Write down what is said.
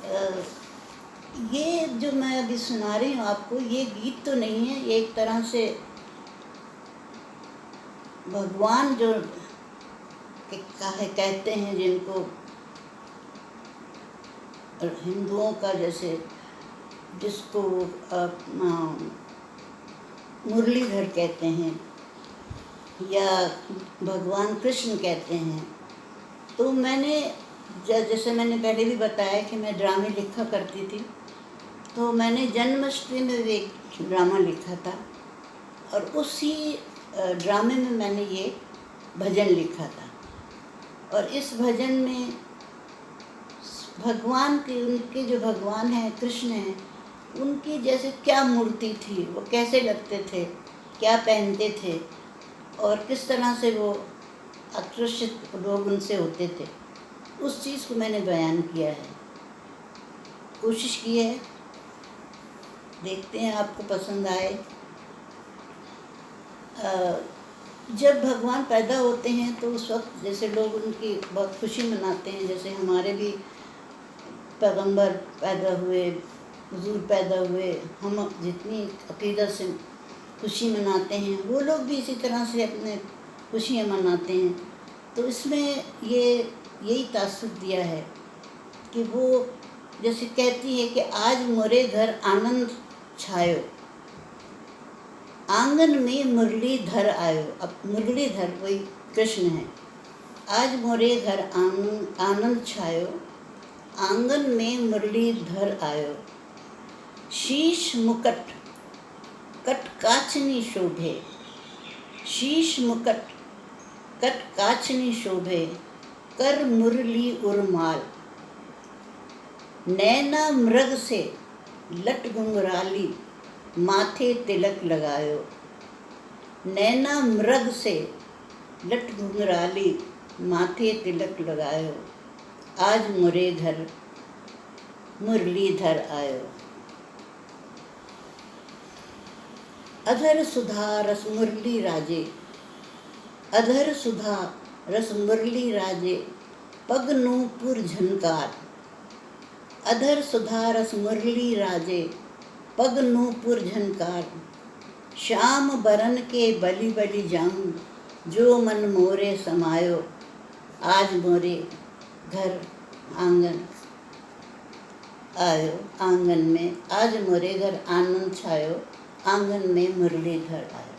अ, ये जो मैं अभी सुना रही हूँ आपको, ये गीत तो नहीं है, ये एक तरह से भगवान जो कहते हैं, जिनको हिंदुओं का जैसे जिसको मुरलीधर कहते हैं या भगवान कृष्ण कहते हैं। तो मैंने जैसे मैंने पहले भी बताया कि मैं ड्रामे लिखा करती थी, तो मैंने जन्माष्टमी में भी एक ड्रामा लिखा था और उसी ड्रामे में मैंने ये भजन लिखा था। और इस भजन में भगवान के, उनके जो भगवान हैं, कृष्ण हैं, उनकी जैसे क्या मूर्ति थी, वो कैसे लगते थे, क्या पहनते थे और किस तरह से वो आकर्षित लोग उनसे होते थे, उस चीज़ को मैंने बयान किया है, कोशिश की है। देखते हैं आपको पसंद आए। जब भगवान पैदा होते हैं तो उस वक्त जैसे लोग उनकी बहुत खुशी मनाते हैं, जैसे हमारे भी पैगंबर पैदा हुए, हुजूर पैदा हुए, हम जितनी अकीदत से खुशी मनाते हैं, वो लोग भी इसी तरह से अपने खुशियाँ मनाते हैं। तो इसमें यही तासुर दिया है कि वो जैसे कहती है कि आज मोरे घर आनंद छायो, आंगन में मुरलीधर आयो। अब मुरलीधर वही कृष्ण है। आज मोरे घर आनंद छायो, आंगन में मुरलीधर आयो। शीश मुकट कट काचनी शोभे, शीश मुकट कट काचनी शोभे, कर मुरली उर्माल। नैना मृग से लट घुंघराली, माथे तिलक लगायो। नैना मृग से लट घुंघराली, माथे तिलक लगायो। आज मोरे घर मुरलीधर आयो। अधर सुधा रस मुरली राजे, अधर सुधा रस मुरली राजे, पग नूपुर झनकार। अधर सुधा रस मुरली राजे, पग नूपुर झनकार। श्याम बरन के बलि बलि जाऊं, जो मन मोरे समायो। आज मोरे घर आंगन आयो, आंगन में आज मोरे घर आनंद छायो, आंगन में मुरलीधर आयो।